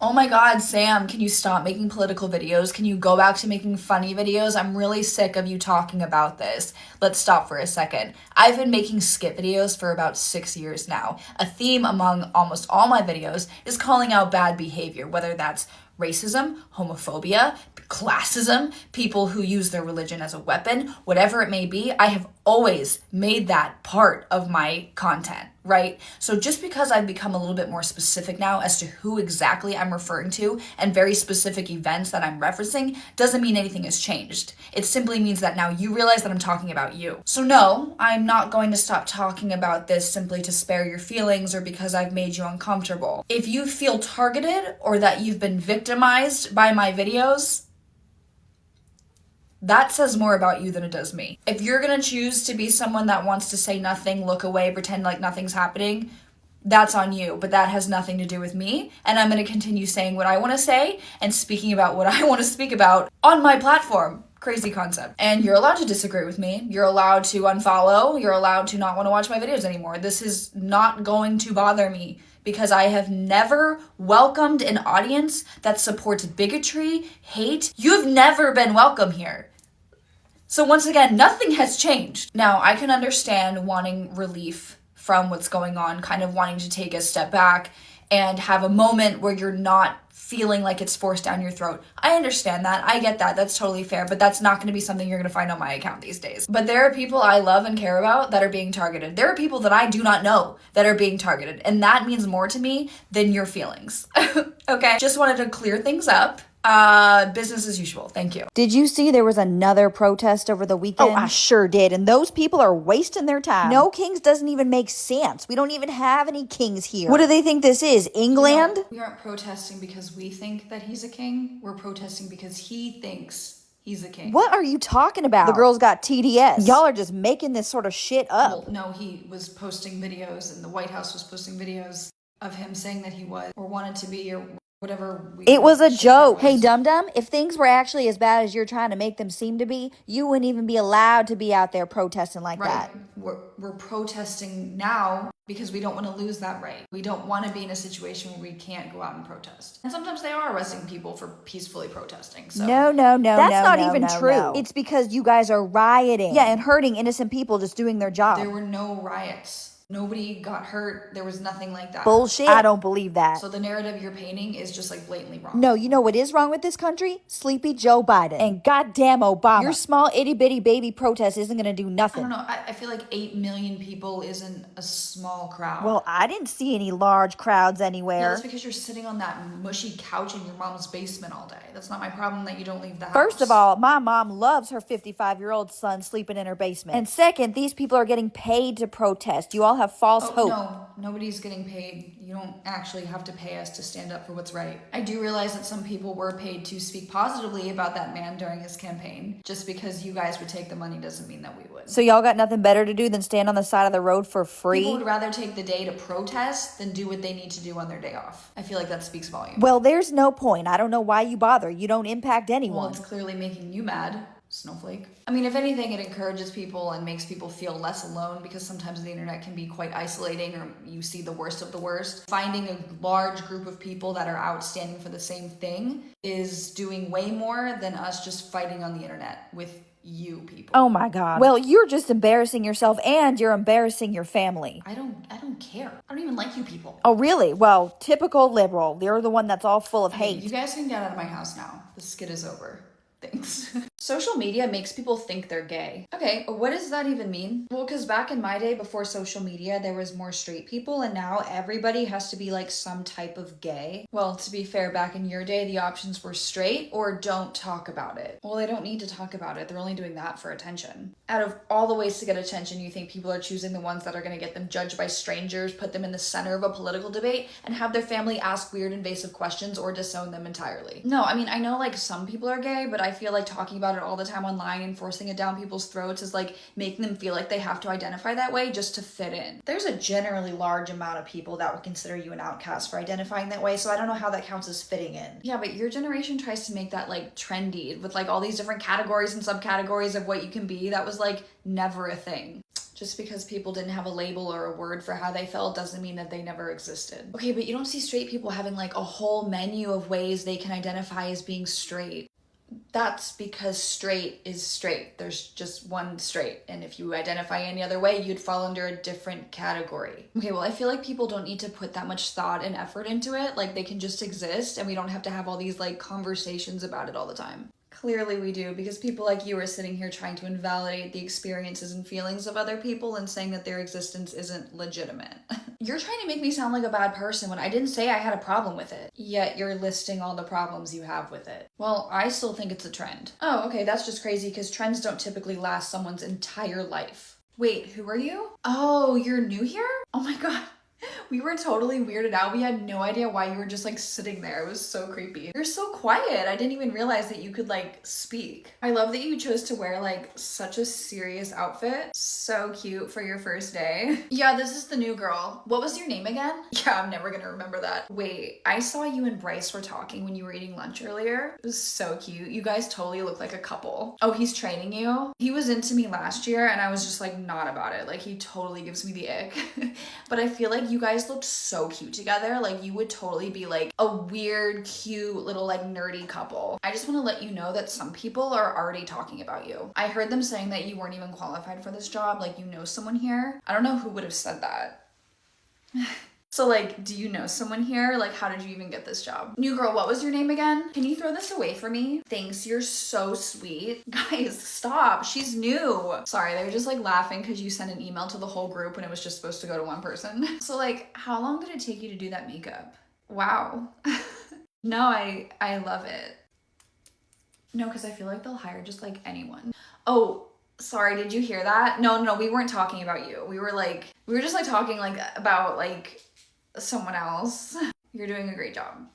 Oh my God, Sam, can you stop making political videos? Can you go back to making funny videos? I'm really sick of you talking about this. Let's stop for a second. I've been making skit videos for about 6 years now. A theme among almost all my videos is calling out bad behavior, whether that's racism, homophobia, classism, people who use their religion as a weapon, whatever it may be. I have always made that part of my content, right? So just because I've become a little bit more specific now as to who exactly I'm referring to and very specific events that I'm referencing doesn't mean anything has changed. It simply means that now you realize that I'm talking about you. So no, I'm not going to stop talking about this simply to spare your feelings or because I've made you uncomfortable. If you feel targeted or that you've been victimized by my videos, that says more about you than it does me. If you're gonna choose to be someone that wants to say nothing, look away, pretend like nothing's happening, that's on you, but that has nothing to do with me. And I'm gonna continue saying what I wanna say and speaking about what I wanna speak about on my platform. Crazy concept. And you're allowed to disagree with me. You're allowed to unfollow. You're allowed to not wanna watch my videos anymore. This is not going to bother me because I have never welcomed an audience that supports bigotry, hate. You've never been welcome here. So once again, nothing has changed. Now, I can understand wanting relief from what's going on, kind of wanting to take a step back and have a moment where you're not feeling like it's forced down your throat. I understand that. I get that. That's totally fair, but that's not going to be something you're going to find on my account these days. But there are people I love and care about that are being targeted. There are people that I do not know that are being targeted, and that means more to me than your feelings. Okay? Just wanted to clear things up. Business as usual. Thank you. Did you see there was another protest over the weekend? Oh, I sure did. And those people are wasting their time. No kings doesn't even make sense. We don't even have any kings here. What do they think this is? England? We aren't protesting because we think that he's a king. We're protesting because he thinks he's a king. What are you talking about? The girl's got TDS. Y'all are just making this sort of shit up. Well, no, he was posting videos and the White House was posting videos of him saying that he was or wanted to be or whatever. It was a joke. Hey, dum-dum, if things were actually as bad as you're trying to make them seem to be, you wouldn't even be allowed to be out there protesting like that. We're protesting now because we don't want to lose that right. We don't want to be in a situation where we can't go out and protest. And sometimes they are arresting people for peacefully protesting. So No, That's not even true. No. It's because you guys are rioting. Yeah, and hurting innocent people just doing their job. there were no riots. Nobody got hurt. There was nothing like that. Bullshit. I don't believe that. So the narrative you're painting is just like blatantly wrong. No, you know what is wrong with this country? Sleepy Joe Biden. And goddamn Obama. Your small itty bitty baby protest isn't going to do I nothing. don't know. I feel like 8 million people isn't a small crowd. Well, I didn't see any large crowds yeah, anywhere. that's because you're sitting on that mushy couch in your mom's basement all day. That's not my problem that you don't leave the house. First of all, my mom loves her 55-year-old son sleeping in her basement. And second, these people are getting paid to protest. You all have false hope. No, nobody's getting paid. You don't actually have to pay us to stand up for what's right. I do realize that some people were paid to speak positively about that man during his campaign. Just because you guys would take the money doesn't mean that we would. So y'all got nothing better to do than stand on the side of the road for free? People would rather take the day to protest than do what they need to do on their day off. I feel like that speaks volumes. Well, there's no point. I don't know why you bother. You don't impact Well, anyone. it's clearly making you mad, snowflake. I mean, if anything, it encourages people and makes people feel less alone because sometimes the internet can be quite isolating or you see the worst of the worst. Finding a large group of people that are out standing for the same thing is doing way more than us just fighting on the internet with you people. Oh my God. Well, you're just embarrassing yourself and you're embarrassing your family. I don't care. I don't even like you people. Oh, really? Well, typical liberal. You're the one that's all full of Hey, hate. you guys can get out of my house now. The skit is over. Thanks. Social media makes people think they're gay. Okay, what does that even mean? Well, because back in my day, before social media, there was more straight people, and now everybody has to be like some type of gay. Well, to be fair, back in your day, the options were straight or don't talk about it. Well, they don't need to talk about it. They're only doing that for attention. Out of all the ways to get attention, you think people are choosing the ones that are going to get them judged by strangers, put them in the center of a political debate, and have their family ask weird invasive questions or disown them entirely. No, I mean, I know like some people are gay, but I feel like talking about it all the time online and forcing it down people's throats is like making them feel like they have to identify that way just to fit in. There's a generally large amount of people that would consider you an outcast for identifying that way, so I don't know how that counts as fitting in. Yeah, but your generation tries to make that like trendy with like all these different categories and subcategories of what you can be. That was like never a thing. Just because people didn't have a label or a word for how they felt doesn't mean that they never existed. Okay, but you don't see straight people having like a whole menu of ways they can identify as being straight. That's because straight is straight. There's just one straight. And if you identify any other way, you'd fall under a different category. Okay, well, I feel like people don't need to put that much thought and effort into it. Like, they can just exist and we don't have to have all these like conversations about it all the time. Clearly we do, because people like you are sitting here trying to invalidate the experiences and feelings of other people and saying that their existence isn't legitimate. You're trying to make me sound like a bad person when I didn't say I had a problem with it. Yet you're listing all the problems you have with it. Well, I still think it's a trend. Oh, okay, that's just crazy because trends don't typically last someone's entire life. Wait, who are you? Oh, you're new here? Oh my god. We were totally weirded out. We had no idea why you were just like sitting there. It was so creepy. You're so quiet. I didn't even realize that you could like speak. I love that you chose to wear like such a serious outfit. So cute for your first day. Yeah, this is the new girl. What was your name again? Yeah, I'm never gonna remember that. Wait, I saw you and Bryce were talking when you were eating lunch earlier. It was so cute. You guys totally look like a couple. Oh, he's training you? He was into me last year and I was just like not about it. Like he totally gives me the ick. But I feel like you guys looked so cute together. Like you would totally be like a weird, cute little like nerdy couple. I just want to let you know that some people are already talking about you. I heard them saying that you weren't even qualified for this job. Like you know someone here. I don't know who would have said that. So like, do you know someone here? Like, how did you even get this job? New girl, what was your name again? Can you throw this away for me? Thanks, you're so sweet. Guys, stop, she's new. Sorry, they were just like laughing because you sent an email to the whole group when it was just supposed to go to one person. So like, how long did it take you to do that makeup? Wow. No, I love it. No, because I feel like they'll hire just like anyone. Oh, sorry, did you hear that? No, we weren't talking about you. We were just like talking like about like someone else. You're doing a great job.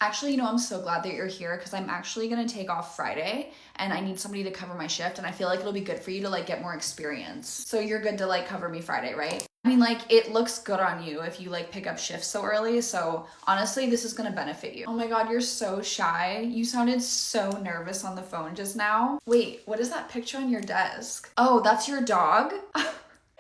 Actually, you know, I'm so glad that you're here because I'm actually gonna take off Friday and I need somebody to cover my shift and I feel like it'll be good for you to like get more experience. So you're good to like cover me Friday, right? I mean, like, it looks good on you if you like pick up shifts so early. So honestly, this is gonna benefit you. Oh my god, you're so shy. You sounded so nervous on the phone just now. Wait, what is that picture on your desk? Oh, that's your dog?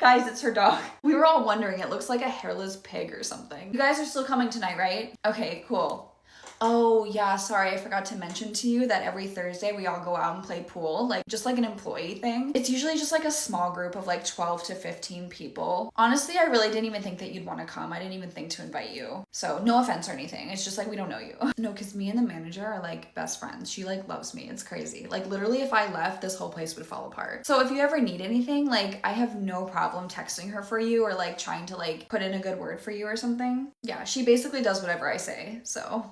Guys, it's her dog. We were all wondering, it looks like a hairless pig or something. You guys are still coming tonight, right? Okay, cool. Oh yeah, sorry, I forgot to mention to you that every Thursday we all go out and play pool, like just like an employee thing. It's usually just like a small group of like 12 to 15 people. Honestly, I really didn't even think that you'd want to come. I didn't even think to invite you. So no offense or anything. It's just like we don't know you. No, because me and the manager are like best friends. She like loves me. It's crazy. Like literally if I left, this whole place would fall apart. So if you ever need anything, like I have no problem texting her for you or like trying to like put in a good word for you or something. Yeah, she basically does whatever I say, so.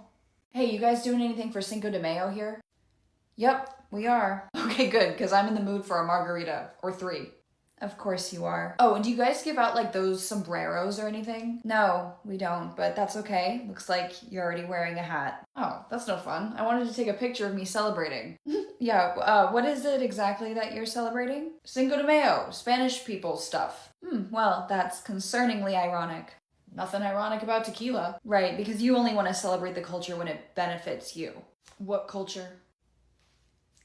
Hey, you guys doing anything for Cinco de Mayo here? Yep, we are. Okay, good, because I'm in the mood for a margarita, or 3. Of course you are. Oh, and do you guys give out like those sombreros or anything? No, we don't, but that's okay. Looks like you're already wearing a hat. Oh, that's no fun. I wanted to take a picture of me celebrating. Yeah, what is it exactly that you're celebrating? Cinco de Mayo, Spanish people stuff. Well, that's concerningly ironic. Nothing ironic about tequila. Right, because you only want to celebrate the culture when it benefits you. What culture?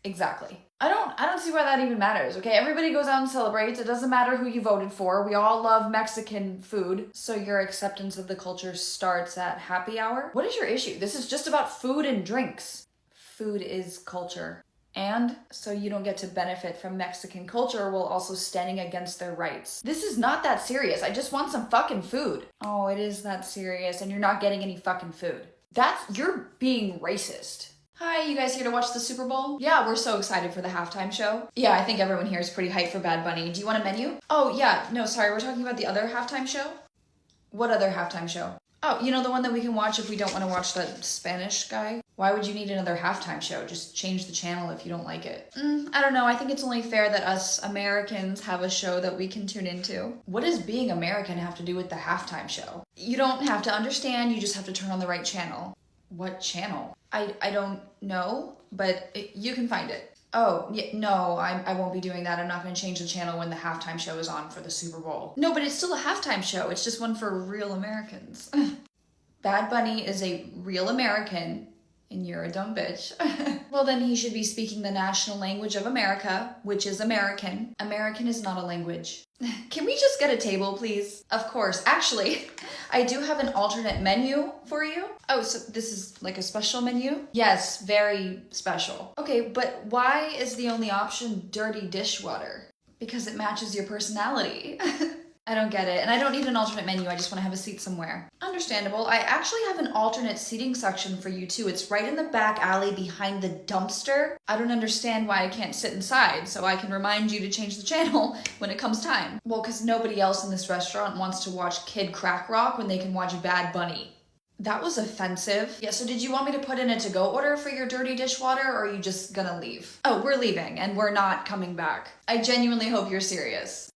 Exactly. I don't see why that even matters, okay? Everybody goes out and celebrates. It doesn't matter who you voted for. We all love Mexican food. So your acceptance of the culture starts at happy hour? What is your issue? This is just about food and drinks. Food is culture. And so you don't get to benefit from Mexican culture while also standing against their rights. This is not that serious. I just want some fucking food. Oh, it is that serious and you're not getting any fucking food. You're being racist. Hi, you guys here to watch the Super Bowl? Yeah, we're so excited for the halftime show. Yeah, I think everyone here is pretty hyped for Bad Bunny. Do you want a menu? Oh, yeah. No, sorry, we're talking about the other halftime show? What other halftime show? Oh, you know, the one that we can watch if we don't want to watch that Spanish guy? Why would you need another halftime show? Just change the channel if you don't like it. I don't know. I think it's only fair that us Americans have a show that we can tune into. What does being American have to do with the halftime show? You don't have to understand. You just have to turn on the right channel. What channel? I don't know, but you can find it. Oh, yeah, no, I won't be doing that. I'm not going to change the channel when the halftime show is on for the Super Bowl. No, but it's still a halftime show. It's just one for real Americans. Bad Bunny is a real American And you're a dumb bitch. Well, then he should be speaking the national language of America, which is American. American is not a language. Can we just get a table, please? Of course. Actually, I do have an alternate menu for you. Oh, so this is like a special menu? Yes, very special. Okay, but why is the only option dirty dishwater? Because it matches your personality. I don't get it. And I don't need an alternate menu. I just want to have a seat somewhere. Understandable. I actually have an alternate seating section for you too. It's right in the back alley behind the dumpster. I don't understand why I can't sit inside, so I can remind you to change the channel when it comes time. Well, because nobody else in this restaurant wants to watch Kid Crack Rock when they can watch Bad Bunny. That was offensive. Yeah, so did you want me to put in a to-go order for your dirty dishwater, or are you just gonna leave? Oh, we're leaving, and we're not coming back. I genuinely hope you're serious.